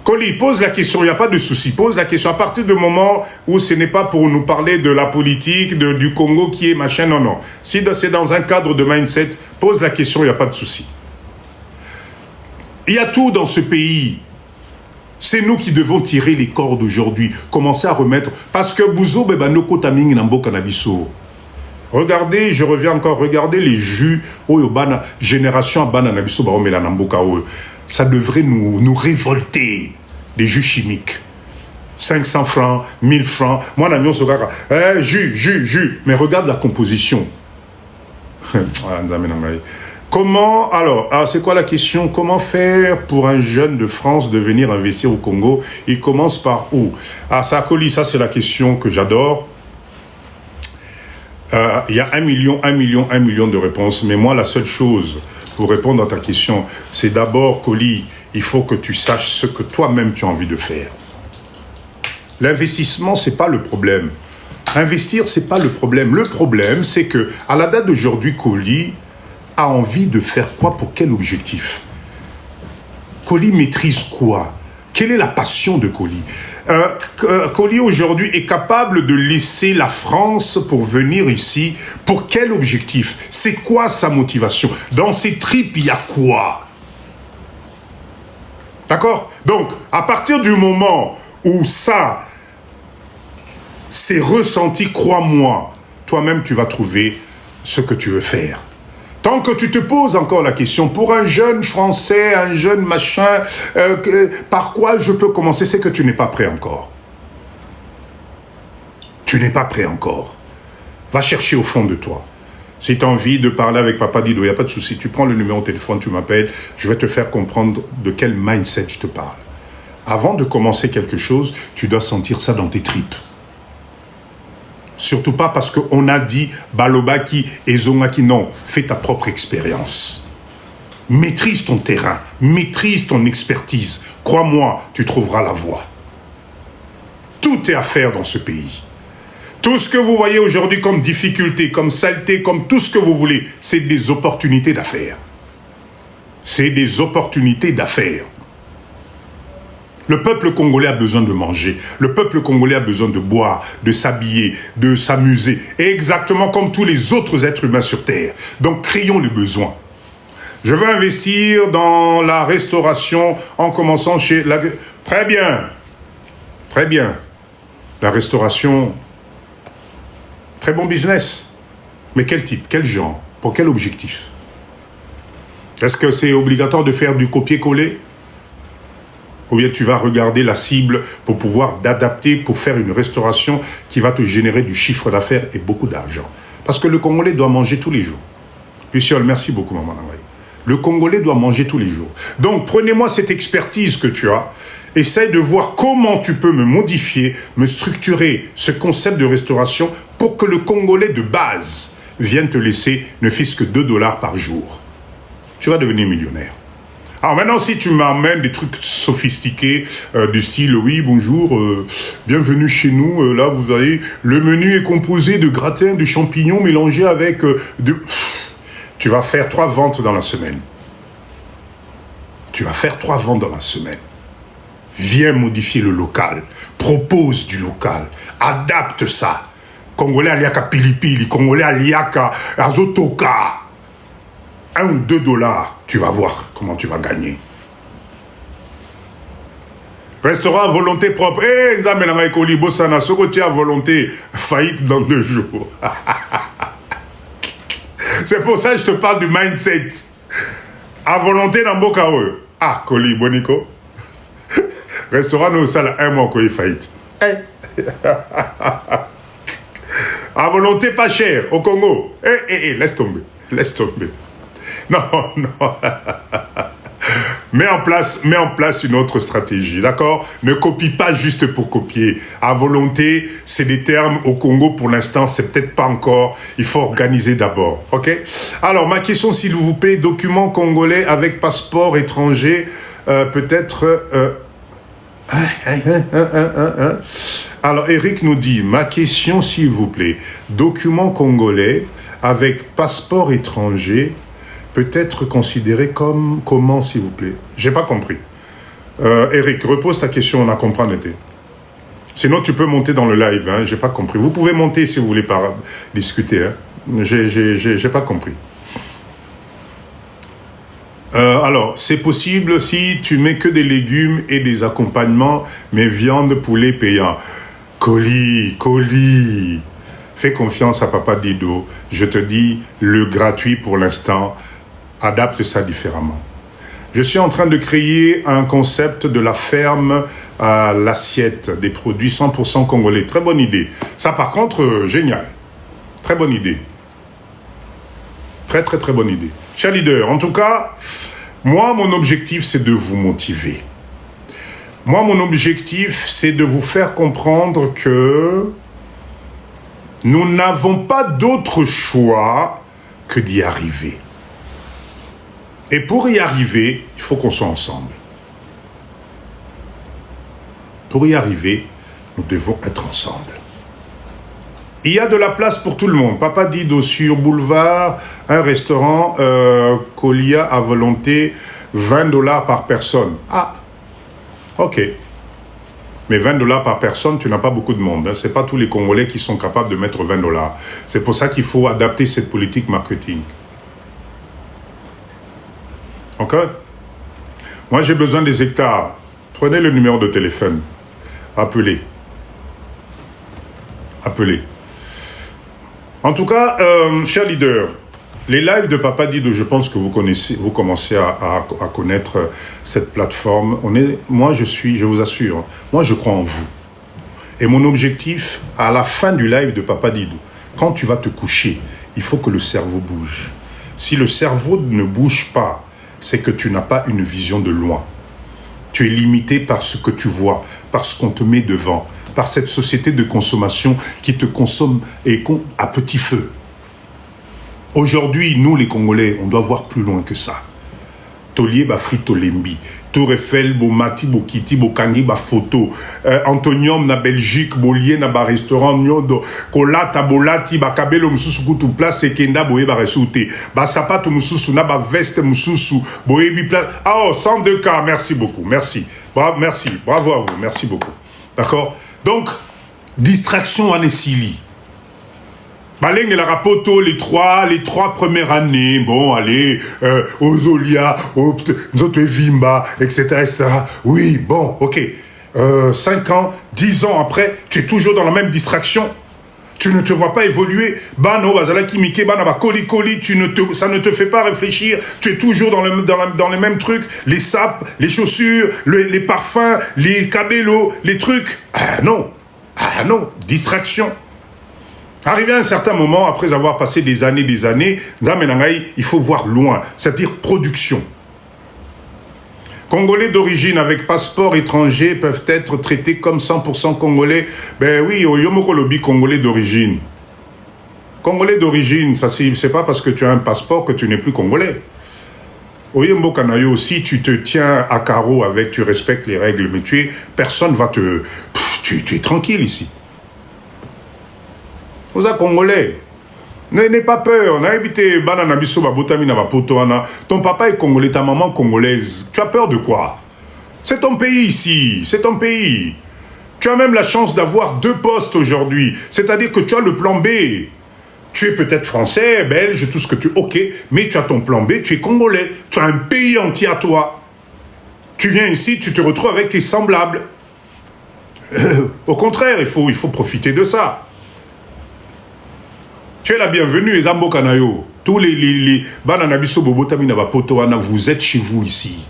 Koli, pose la question, il n'y a pas de souci, pose la question. À partir du moment où ce n'est pas pour nous parler de la politique, du Congo qui est machin, non, non. Si c'est dans un cadre de mindset, pose la question, il n'y a pas de souci. Il y a tout dans ce pays. C'est nous qui devons tirer les cordes aujourd'hui, commencer à remettre... Parce que Bouzo Bebanoko Taming Nambo Kanabiso. Regardez, je reviens encore, regardez les jus, Oyobana, génération Abana Nabiso Baromela Namboka. Ça devrait nous révolter, des jus chimiques. 500 francs, 1000 francs. Moi, Namion Sogara, jus. Mais regarde la composition. Comment, alors c'est quoi la question? Comment faire pour un jeune de France de venir investir au Congo? Il commence par où? Ah, ça, Coli, ça c'est la question que j'adore. Il y a 1 million de réponses. Mais moi, la seule chose pour répondre à ta question, c'est d'abord, Coli, il faut que tu saches ce que toi-même tu as envie de faire. L'investissement, c'est pas le problème. Investir, c'est pas le problème. Le problème, c'est que à la date d'aujourd'hui, Coli a envie de faire quoi pour quel objectif? Coli maîtrise quoi? Quelle est la passion de Coli? Coli aujourd'hui est capable de laisser la France pour venir ici. Pour quel objectif? C'est quoi sa motivation? Dans ses tripes, il y a quoi? D'accord? Donc, à partir du moment où ça c'est ressenti, crois-moi, toi-même tu vas trouver ce que tu veux faire. Tant que tu te poses encore la question, pour un jeune Français, un jeune machin, par quoi je peux commencer, c'est que tu n'es pas prêt encore. Tu n'es pas prêt encore. Va chercher au fond de toi. Si tu as envie de parler avec Papa Dido, il n'y a pas de souci. Tu prends le numéro de téléphone, tu m'appelles, je vais te faire comprendre de quel mindset je te parle. Avant de commencer quelque chose, tu dois sentir ça dans tes tripes. Surtout pas parce qu'on a dit Balobaki et Zongaki. Non, fais ta propre expérience. Maîtrise ton terrain, maîtrise ton expertise. Crois-moi, tu trouveras la voie. Tout est à faire dans ce pays. Tout ce que vous voyez aujourd'hui comme difficulté, comme saleté, comme tout ce que vous voulez, c'est des opportunités d'affaires. C'est des opportunités d'affaires. Le peuple congolais a besoin de manger. Le peuple congolais a besoin de boire, de s'habiller, de s'amuser. Exactement comme tous les autres êtres humains sur Terre. Donc, créons les besoins. Je veux investir dans la restauration en commençant chez la... Très bien. Très bien. La restauration, très bon business. Mais quel type, quel genre, pour quel objectif? Est-ce que c'est obligatoire de faire du copier-coller? Ou bien tu vas regarder la cible pour pouvoir t'adapter, pour faire une restauration qui va te générer du chiffre d'affaires et beaucoup d'argent. Parce que le Congolais doit manger tous les jours. Luciole, merci beaucoup, maman Nangaï. Le Congolais doit manger tous les jours. Donc, prenez-moi cette expertise que tu as. Essaye de voir comment tu peux me modifier, me structurer ce concept de restauration pour que le Congolais de base vienne te laisser ne fût-ce que $2 par jour. Tu vas devenir millionnaire. Alors maintenant, si tu m'amènes des trucs sophistiqués, du style, oui, bonjour, bienvenue chez nous, là, vous voyez, le menu est composé de gratins de champignons mélangés avec Tu vas faire 3 ventes dans la semaine. Tu vas faire 3 ventes dans la semaine. Viens modifier le local. Propose du local. Adapte ça. Congolais aliaka pilipili, Congolais aliaka azotoka. 1 ou 2 dollars, tu vas voir comment tu vas gagner. Restaurant à volonté propre. Eh, Nzambe na ekoli bosana soko tu as volonté faillite dans 2 jours. C'est pour ça que je te parle du mindset. À volonté dans Bokawe. Ah, Koli Boniko. Restaurant nous sale 1 mois qu'il faillite. À volonté pas cher au Congo. Laisse tomber. Laisse tomber. Non, non. Mets en place une autre stratégie, d'accord? Ne copie pas juste pour copier. À volonté, c'est des termes au Congo pour l'instant, c'est peut-être pas encore. Il faut organiser d'abord, ok? Alors, ma question, s'il vous plaît, document congolais avec passeport étranger, peut-être... Alors, Eric nous dit, ma question, s'il vous plaît, document congolais avec passeport étranger, peut être considéré comme comment, s'il vous plaît? J'ai pas compris. Eric, repose ta question, on a compris. Sinon, tu peux monter dans le live, hein, j'ai pas compris. Vous pouvez monter si vous voulez discuter, hein. J'ai pas compris. Alors, c'est possible si tu mets que des légumes et des accompagnements, mais viande, poulet payant. Colis. Fais confiance à Papa Dido. Je te dis, le gratuit pour l'instant, adapte ça différemment. Je suis en train de créer un concept de la ferme à l'assiette, des produits 100% congolais. Très bonne idée. Ça, par contre, génial. Très bonne idée. Très, très, très bonne idée. Cher leader, en tout cas, moi, mon objectif, c'est de vous motiver. Moi, mon objectif, c'est de vous faire comprendre que nous n'avons pas d'autre choix que d'y arriver. Et pour y arriver, il faut qu'on soit ensemble. Pour y arriver, nous devons être ensemble. Il y a de la place pour tout le monde. Papa Dido sur Boulevard, un restaurant Colia à volonté, $20 par personne. Ah, ok. Mais $20 par personne, tu n'as pas beaucoup de monde. Hein. Ce n'est pas tous les Congolais qui sont capables de mettre $20. C'est pour ça qu'il faut adapter cette politique marketing. Ok? Moi, j'ai besoin des hectares. Prenez le numéro de téléphone. Appelez. En tout cas, cher leader, les lives de Papa Dido, je pense que vous commencez à connaître cette plateforme. Moi, je vous assure, moi, je crois en vous. Et mon objectif, à la fin du live de Papa Dido, quand tu vas te coucher, il faut que le cerveau bouge. Si le cerveau ne bouge pas, c'est que tu n'as pas une vision de loin. Tu es limité par ce que tu vois, par ce qu'on te met devant, par cette société de consommation qui te consomme à petit feu. Aujourd'hui, nous les Congolais, on doit voir plus loin que ça. Tolier ba frito lembi. Tour Eiffel, bo mati, bo kiti, bo kangi, ba photo. Antonium na Belgique, bo lié na ba restaurant, nyodo. Kolata, bolati, ba kabelo mususu kutu place, kenda boye ba resute. Ba sapato mususu, na ba veste mususu, boye bi place. Ah oh, 102K, merci beaucoup, merci. Merci, bravo à vous, merci beaucoup. D'accord? Donc, distraction en Essili. Baleng et la rapoto, les trois premières années, bon, allez, aux Olia, aux Vimba, etc. Oui, bon, ok. 5 ans, 10 ans après, tu es toujours dans la même distraction. Tu ne te vois pas évoluer. Bano, bazala kimike, bana ba koli, ça ne te fait pas réfléchir. Tu es toujours dans les mêmes trucs. Les sapes, les chaussures, les parfums, les cabellos, les trucs. Ah non, distraction. Arrivé à un certain moment, après avoir passé des années, il faut voir loin, c'est-à-dire production. Congolais d'origine avec passeport étranger peuvent être traités comme 100% Congolais. Ben oui, au Yomokolobi, Congolais d'origine. Congolais d'origine, ça c'est pas parce que tu as un passeport que tu n'es plus Congolais. Au Yombo Kanayo aussi, tu te tiens à carreau avec, tu respectes les règles, mais personne va te... tu es tranquille ici. Vous êtes Congolais. N'ayez pas peur. Ton papa est Congolais, ta maman congolaise. Tu as peur de quoi? C'est ton pays ici. C'est ton pays. Tu as même la chance d'avoir 2 postes aujourd'hui. C'est-à-dire que tu as le plan B. Tu es peut-être français, belge, tout ce que tu... Ok, mais tu as ton plan B, tu es Congolais. Tu as un pays entier à toi. Tu viens ici, tu te retrouves avec tes semblables. Au contraire, il faut profiter de ça. Tu es la bienvenue, les Zambo Kanayo. Tous les Bananabiso Bobotamina Bapotoana, vous êtes chez vous ici.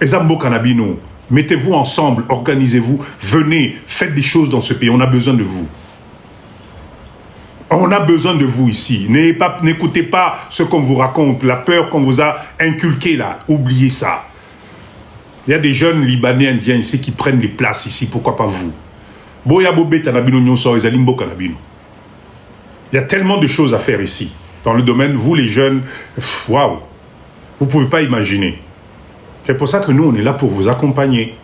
Les Zambo Kanabino, mettez-vous ensemble, organisez-vous, venez, faites des choses dans ce pays. On a besoin de vous. On a besoin de vous ici. N'écoutez pas ce qu'on vous raconte, la peur qu'on vous a inculquée là. Oubliez ça. Il y a des jeunes Libanais, Indiens ici qui prennent les places ici. Pourquoi pas vous? Boya Bobé Tanabino Nyonso, Ezalimbo Kanabino. Il y a tellement de choses à faire ici. Dans le domaine, vous les jeunes, waouh, vous ne pouvez pas imaginer. C'est pour ça que nous, on est là pour vous accompagner.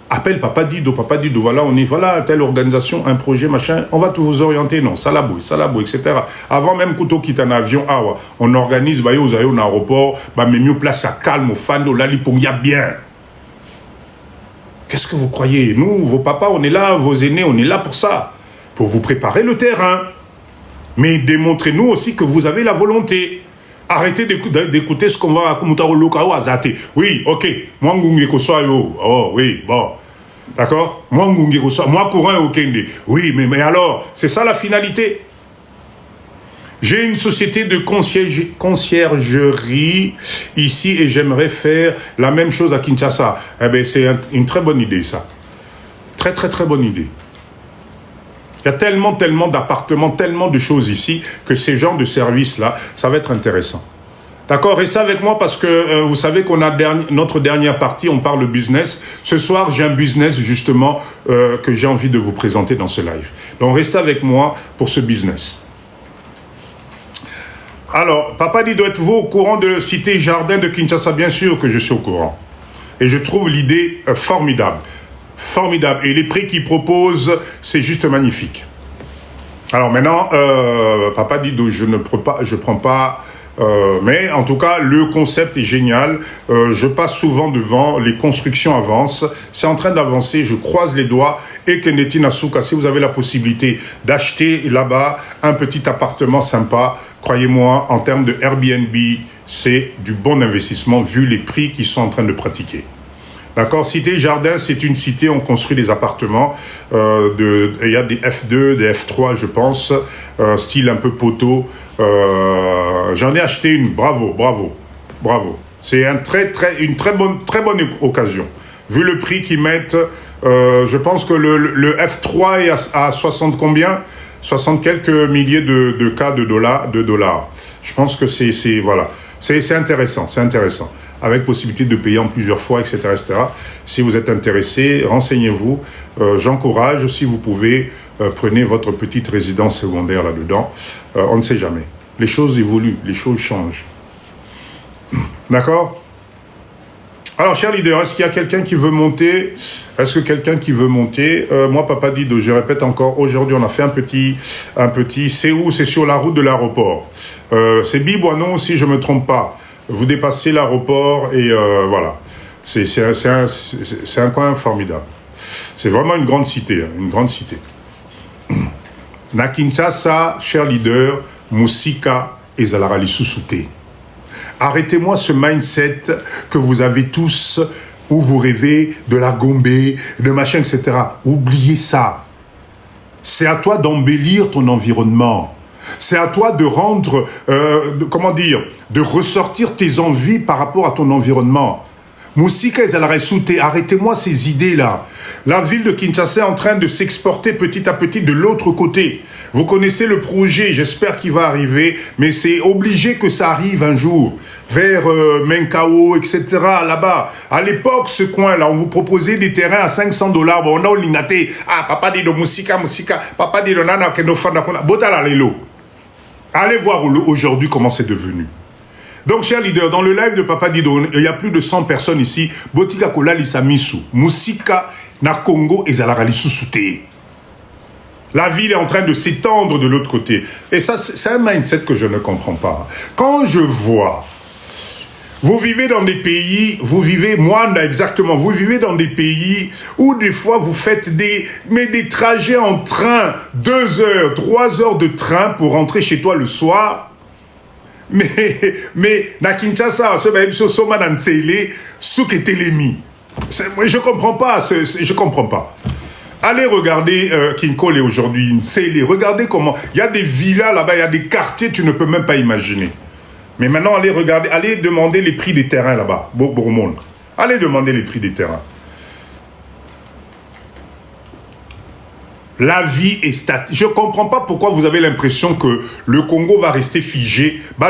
Appelle Papa Dido, voilà, on est, voilà, telle organisation, un projet, machin, on va tout vous orienter, non, salabou, etc. Avant même Kouto quitte un avion, on organise, bah, vous allez au aéroport, bah, mais mieux place à calme, au fan, au lalipongia bien. Qu'est-ce que vous croyez? Nous, vos papas, on est là, vos aînés, on est là pour ça. Pour vous préparer le terrain. Mais démontrez-nous aussi que vous avez la volonté. Arrêtez d'écouter ce qu'on va... Oui, ok. Moi, oh, oui, bon. D'accord? Moi, courant au Kende. Oui, mais alors, c'est ça la finalité. J'ai une société de conciergerie ici et j'aimerais faire la même chose à Kinshasa. Eh bien, c'est une très bonne idée, ça. Très, très, très bonne idée. Il y a tellement d'appartements, tellement de choses ici, que ces genres de services-là, ça va être intéressant. D'accord? Restez avec moi parce que vous savez qu'on a notre dernière partie, on parle business. Ce soir, j'ai un business justement que j'ai envie de vous présenter dans ce live. Donc, restez avec moi pour ce business. Alors, Papa dit, êtes-vous au courant de Cité Jardin de Kinshasa? Bien sûr que je suis au courant. Et je trouve l'idée formidable. Formidable. Et les prix qu'ils proposent, c'est juste magnifique. Alors maintenant, Papa dit, je prends pas... mais en tout cas, le concept est génial. Je passe souvent devant, les constructions avancent. C'est en train d'avancer, je croise les doigts. Et Kennedy Nasuka, si vous avez la possibilité d'acheter là-bas un petit appartement sympa, croyez-moi, en termes de Airbnb, c'est du bon investissement vu les prix qu'ils sont en train de pratiquer. D'accord, Cité Jardin, c'est une cité, on construit des appartements, il y a des F2, des F3, je pense, style un peu poteau. J'en ai acheté une, bravo. C'est une très bonne occasion. Vu le prix qu'ils mettent, je pense que le F3 est à 60 combien 60 quelques milliers de cas de dollars. Je pense que voilà. C'est intéressant. Avec possibilité de payer en plusieurs fois, etc. Si vous êtes intéressé, renseignez-vous. J'encourage, si vous pouvez, prenez votre petite résidence secondaire là-dedans. On ne sait jamais. Les choses évoluent, les choses changent. D'accord? Alors, cher leader, est-ce qu'il y a quelqu'un qui veut monter? Est-ce que quelqu'un qui veut monter? Moi, Papa Dido, je répète encore, aujourd'hui, on a fait un petit, c'est où? C'est sur la route de l'aéroport. C'est Biboinon, si je ne me trompe pas. Vous dépassez l'aéroport et voilà. C'est un coin formidable. C'est vraiment une grande cité, hein, une grande cité. Na Kinshasa, cher leader, Musika et Zalarali Soussouté. Arrêtez-moi ce mindset que vous avez tous, où vous rêvez de la Gombe, de machin, etc. Oubliez ça. C'est à toi d'embellir ton environnement. C'est à toi de rendre, de ressortir tes envies par rapport à ton environnement. Musika et Souté, arrêtez-moi ces idées-là. La ville de Kinshasa est en train de s'exporter petit à petit de l'autre côté. Vous connaissez le projet, j'espère qu'il va arriver, mais c'est obligé que ça arrive un jour, vers Menkao, etc., là-bas. À l'époque, ce coin-là, on vous proposait des terrains à $500. Bon, on a l'ingate, papa dit de Musika, papa dit de Nana, Kenofana, Botala Lelo. Allez voir aujourd'hui comment c'est devenu. Donc, cher leader, dans le live de Papa Dido, il y a plus de 100 personnes ici. Botika Kola Lissamisu, Musika, na Congo et Zalarali Soussouté. La ville est en train de s'étendre de l'autre côté. Et ça, c'est un mindset que je ne comprends pas. Quand je vois, vous vivez dans des pays, Mwanda exactement, vous vivez dans des pays où des fois vous faites des trajets en train, 2 heures, 3 heures de train pour rentrer chez toi le soir. Mais na Kinshasa, je comprends pas, je comprends pas. Allez regarder Kinkole aujourd'hui, regardez comment, il y a des villas là-bas, il y a des quartiers, tu ne peux même pas imaginer. Mais maintenant, allez regarder, allez demander les prix des terrains là-bas, Bourmonde. Allez demander les prix des terrains. La vie est statique. Je ne comprends pas pourquoi vous avez l'impression que le Congo va rester figé. Hein?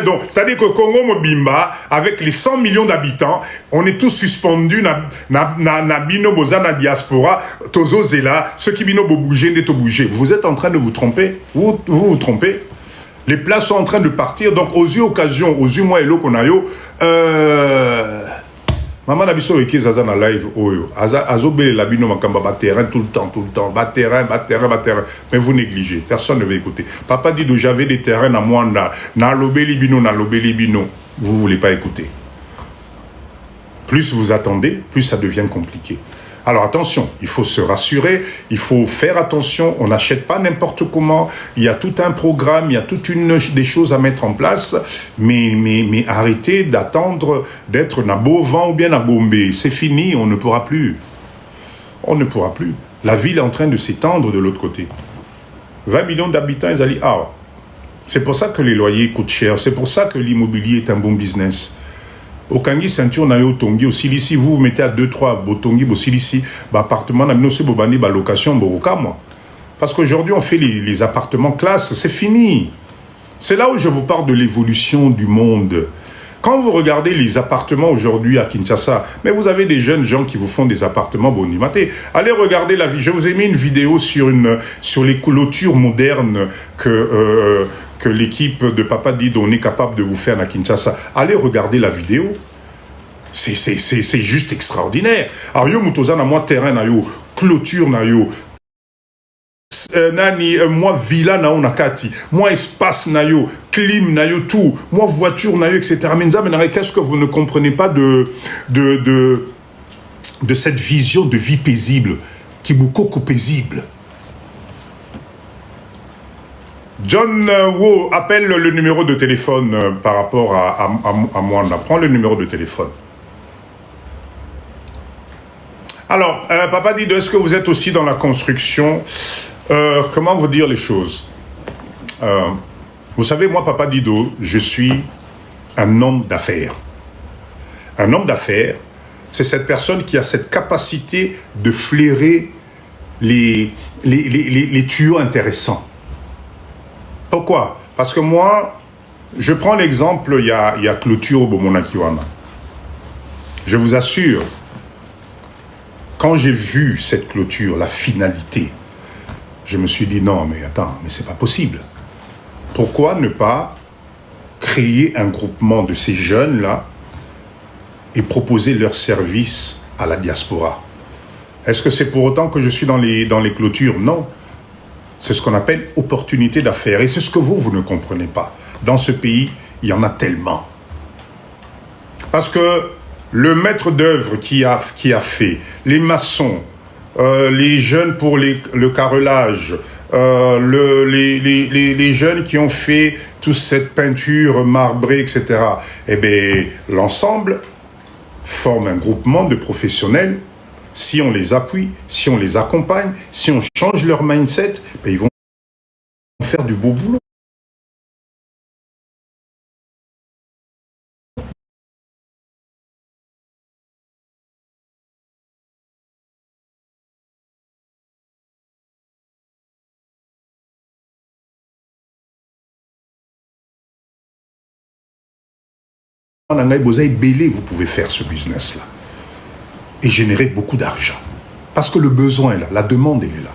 Donc, c'est-à-dire que Congo Mobimba, avec les 100 millions d'habitants, on est tous suspendus na diaspora, tozo zela, ceux qui bino bouger, n'est bouger. Vous êtes en train de vous tromper. Vous trompez. Les places sont en train de partir. Donc, aux yeux occasion, aux yeux moi et l'eau qu'on a yo, maman Nabiso et Zaza na live oyo azobele labino makamba ba terrain tout le temps ba terrain mais vous négligez, personne ne veut écouter. Papa dit que j'avais des terrains à Mwanda na lobeli bino vous voulez pas écouter. Plus vous attendez, plus ça devient compliqué. Alors attention, il faut se rassurer, il faut faire attention, on n'achète pas n'importe comment, il y a tout un programme, il y a toutes des choses à mettre en place, mais arrêtez d'attendre d'être na beau vent ou bien na bombé, c'est fini, on ne pourra plus. On ne pourra plus. La ville est en train de s'étendre de l'autre côté. 20 millions d'habitants, ils allaient, c'est pour ça que les loyers coûtent cher, c'est pour ça que l'immobilier est un bon business. Au Kangi ceinture na yo tongi aussi ici vous mettez à 2-3 botongi aussi ici appartement na binoso bobani ba location boroka moi parce qu'aujourd'hui on fait les appartements classe, c'est fini. C'est là où je vous parle de l'évolution du monde. Quand vous regardez les appartements aujourd'hui à Kinshasa, mais vous avez des jeunes gens qui vous font des appartements bonimaté. Allez regarder la vie. Je vous ai mis une vidéo sur les clôtures modernes que l'équipe de Papa Dido est capable de vous faire à Kinshasa. Allez regarder la vidéo. C'est juste extraordinaire. Alors, yo mutoza na moi terrain na yo, clôture na yo, moi villa na onakati, moi espace na yo, clim na yo tout, moi voiture na yo, etc. Mais qu'est-ce que vous ne comprenez pas de cette vision de vie paisible, qui est beaucoup paisible. John Wo appelle le numéro de téléphone par rapport à moi. Prends le numéro de téléphone. Alors, Papa Dido, est-ce que vous êtes aussi dans la construction? Comment vous dire les choses? Vous savez, moi, Papa Dido, je suis un homme d'affaires. Un homme d'affaires, c'est cette personne qui a cette capacité de flairer les tuyaux intéressants. Pourquoi? Parce que moi, je prends l'exemple, il y a clôture au Bomonakiwana. Je vous assure, quand j'ai vu cette clôture, la finalité, je me suis dit non, mais attends, mais c'est pas possible. Pourquoi ne pas créer un groupement de ces jeunes-là et proposer leurs services à la diaspora. Est-ce que c'est pour autant que je suis dans les clôtures? Non. C'est ce qu'on appelle opportunité d'affaires. Et c'est ce que vous ne comprenez pas. Dans ce pays, il y en a tellement. Parce que le maître d'œuvre qui a fait, les maçons, les jeunes pour le carrelage, les jeunes qui ont fait toute cette peinture marbrée, etc., eh bien, l'ensemble forme un groupement de professionnels. Si on les appuie, si on les accompagne, si on change leur mindset, ben ils vont faire du beau boulot. Vous pouvez faire ce business-là et générer beaucoup d'argent. Parce que le besoin est là, la demande elle est là.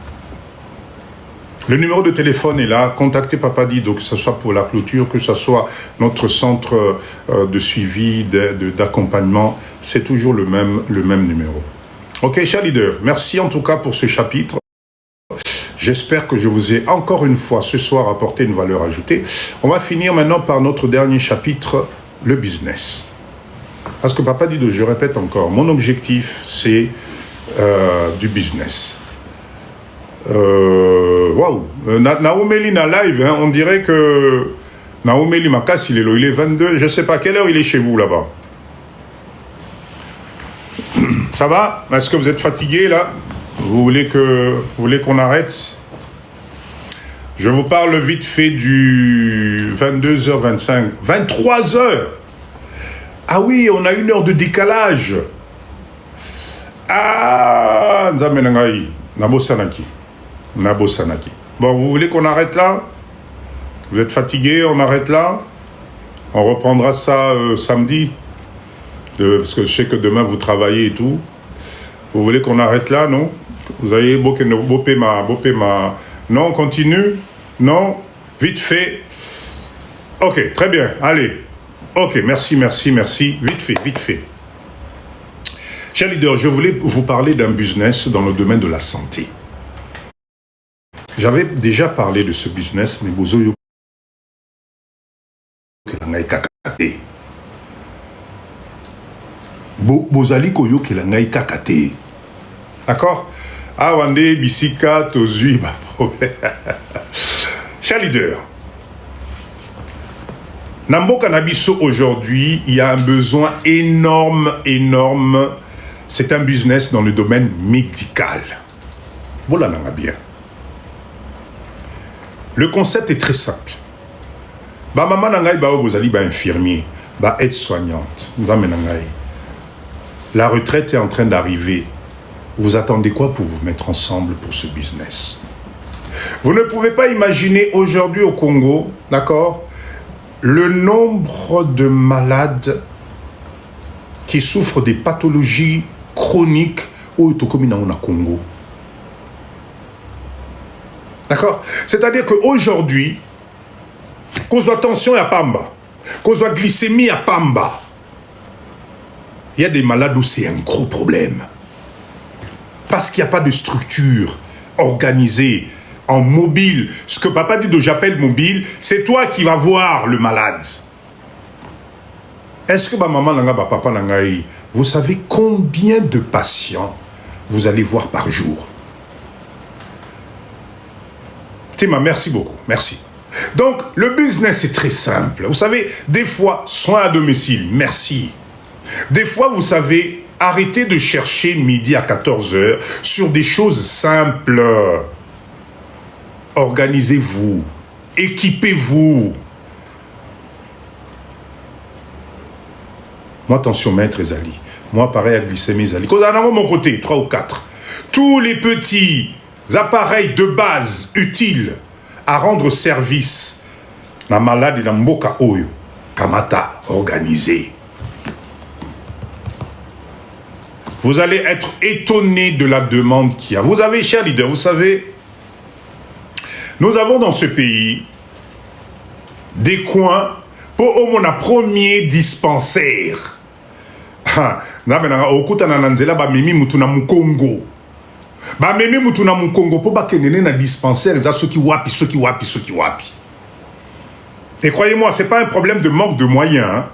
Le numéro de téléphone est là, contactez Papa Dido, que ce soit pour la clôture, que ce soit notre centre de suivi, d'accompagnement, c'est toujours le même numéro. Ok, cher leader, merci en tout cas pour ce chapitre. J'espère que je vous ai encore une fois ce soir apporté une valeur ajoutée. On va finir maintenant par notre dernier chapitre, le business. Parce que Papa Dido, je répète encore, mon objectif, c'est du business. Waouh, Naomeli na live, hein, on dirait que Naomeli Makas, il est 22, je ne sais pas à quelle heure il est chez vous là-bas. Ça va? Est-ce que vous êtes fatigué là? Vous voulez qu'on arrête? Je vous parle vite fait du 22h25, 23h. Ah oui, on a 1 heure de décalage. Ah, Nzamenangai, Nabosanaki. Bon, vous voulez qu'on arrête là? Vous êtes fatigué, on arrête là? On reprendra ça samedi. Parce que je sais que demain vous travaillez et tout. Vous voulez qu'on arrête là, non? Vous avez bopé ma... Non, on continue? Non? Vite fait. Ok, très bien, allez. Ok, merci. Vite fait. Cher leader, je voulais vous parler d'un business dans le domaine de la santé. J'avais déjà parlé de ce business, mais Bozoyo Bozali Koyo Kelangai Kakate. D'accord? Ah, Wande, Bisika, Tozui, Cher leader, Nambo Canabiso aujourd'hui, il y a un besoin énorme. C'est un business dans le domaine médical. Voilà, n'a bien. Le concept est très simple. Maman nangai ba bozali ba infirmier, ba aide-soignante. La retraite est en train d'arriver. Vous attendez quoi pour vous mettre ensemble pour ce business? Vous ne pouvez pas imaginer aujourd'hui au Congo, d'accord, le nombre de malades qui souffrent des pathologies chroniques au Congo. D'accord? C'est-à-dire qu'aujourd'hui, qu'on soit tension à Pamba, qu'on soit glycémie à Pamba, il y a des malades où c'est un gros problème. Parce qu'il n'y a pas de structure organisée en mobile. Ce que Papa Dido j'appelle mobile, c'est toi qui vas voir le malade. Est-ce que maman nanga papa nangai, vous savez combien de patients vous allez voir par jour? Tima, merci beaucoup, merci. Donc, le business est très simple. Vous savez, des fois, soins à domicile, merci. Des fois, vous savez, arrêtez de chercher midi à 14h sur des choses simples. Organisez-vous, équipez-vous. Moi, attention, maître Ezali. Moi, pareil à glycémie Ezali. Cause en mon côté, 3 ou 4. Tous les petits appareils de base utiles à rendre service. La malade de Mboka Oyo, Kamata, organisé. Vous allez être étonné de la demande qu'il y a. Vous avez, cher leader, vous savez, nous avons dans ce pays des coins pour au moins premier dispensaire. Na benanga okutana na nzela ba mimi mutu na mukongo. Ba mimi mutu na mukongo po ba kenene na dispensaire za soki wapi. Et croyez-moi, c'est pas un problème de manque de moyens, hein.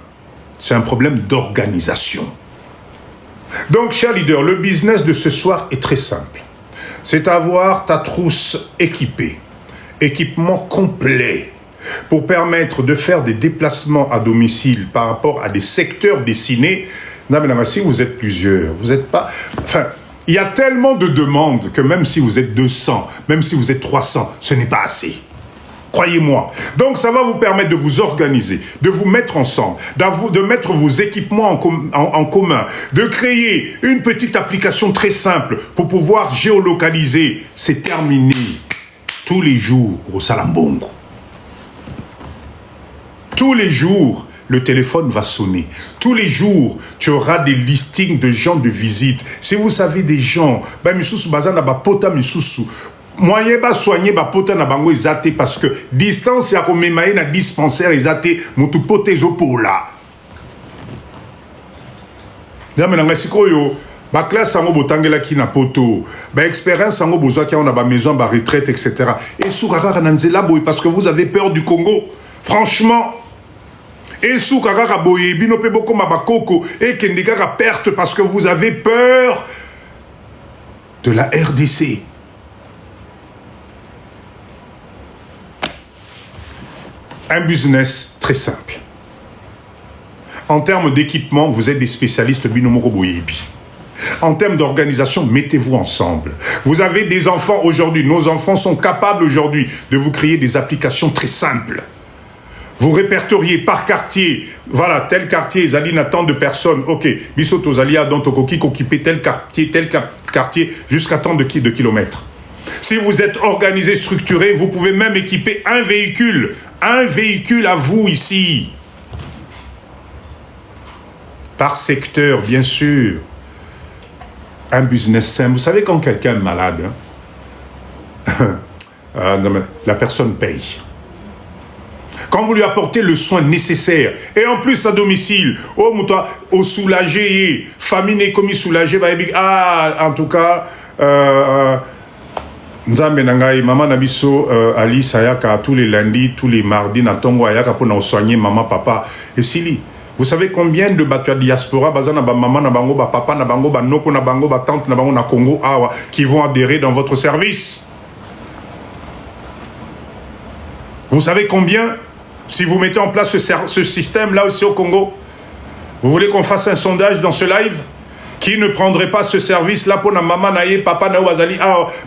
C'est un problème d'organisation. Donc, cher leader, le business de ce soir est très simple. C'est avoir ta trousse équipée, équipement complet, pour permettre de faire des déplacements à domicile par rapport à des secteurs dessinés. Non, mais si vous êtes plusieurs, vous n'êtes pas... Enfin, il y a tellement de demandes que même si vous êtes 200, même si vous êtes 300, ce n'est pas assez. Croyez-moi. Donc, ça va vous permettre de vous organiser, de vous mettre ensemble, de mettre vos équipements en commun, de créer une petite application très simple pour pouvoir géolocaliser. C'est terminé. Tous les jours, au Salambongo. Tous les jours, le téléphone va sonner. Tous les jours, tu auras des listings de gens de visite. Si vous savez des gens, moyen ba soigner ba pota na bango izate parce que distance ya komemaye na dispensaire izate mutu pote zo pola. Ndame na sikoyo ba classe sango botangela ki na poto, ba expérience sango bozwa ki on a ba maison ba retraite etc. Et soukaka na nzela boy parce que vous avez peur du Congo. Franchement, et soukaka boy bino pe boko ma bakoko et kendika perte parce que vous avez peur de la RDC. Un business très simple. En termes d'équipement, vous êtes des spécialistes Binomoro Boyebi. En termes d'organisation, mettez-vous ensemble. Vous avez des enfants aujourd'hui. Nos enfants sont capables aujourd'hui de vous créer des applications très simples. Vous répertoriez par quartier. Voilà, tel quartier, Zaline a tant de personnes. Ok, Bisoto Zalia, Dontokoki, occupé tel quartier, jusqu'à tant de kilomètres. Si vous êtes organisé, structuré, vous pouvez même équiper un véhicule à vous ici. Par secteur, bien sûr. Un business simple. Vous savez quand quelqu'un est malade, hein, la personne paye. Quand vous lui apportez le soin nécessaire, et en plus à domicile, au soulagé, famille n'est commis soulagé, en tout cas, Nzambe nangai maman nabiso Alice ayaka tous les lundis, tous les mardis na tongo ayaka pour nous soigner maman papa et Sili. Vous savez combien de bateaux diaspora bazana ba maman na bango ba papa na bango ba noko na bango ba tante na bango na Congo awa qui vont adhérer dans votre service. Vous savez combien si vous mettez en place ce système là aussi au Congo. Vous voulez qu'on fasse un sondage dans ce live? Qui ne prendrait pas ce service-là pour la maman naïe, papa naïe, bazali,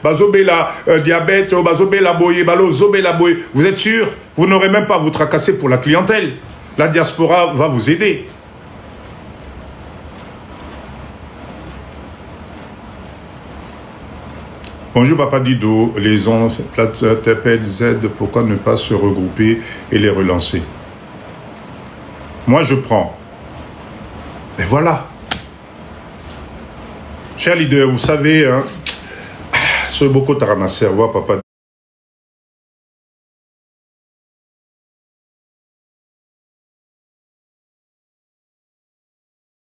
bazobé la diabète, bazobé la boye, balo, zobé la boye. Vous êtes sûr? Vous n'aurez même pas à vous tracasser pour la clientèle. La diaspora va vous aider. Bonjour Papa Dido, les ondes, TPL Z, pourquoi ne pas se regrouper et les relancer? Moi je prends. Et voilà. Cher leader, vous savez, hein, ce beaucoup de ramassé, Papa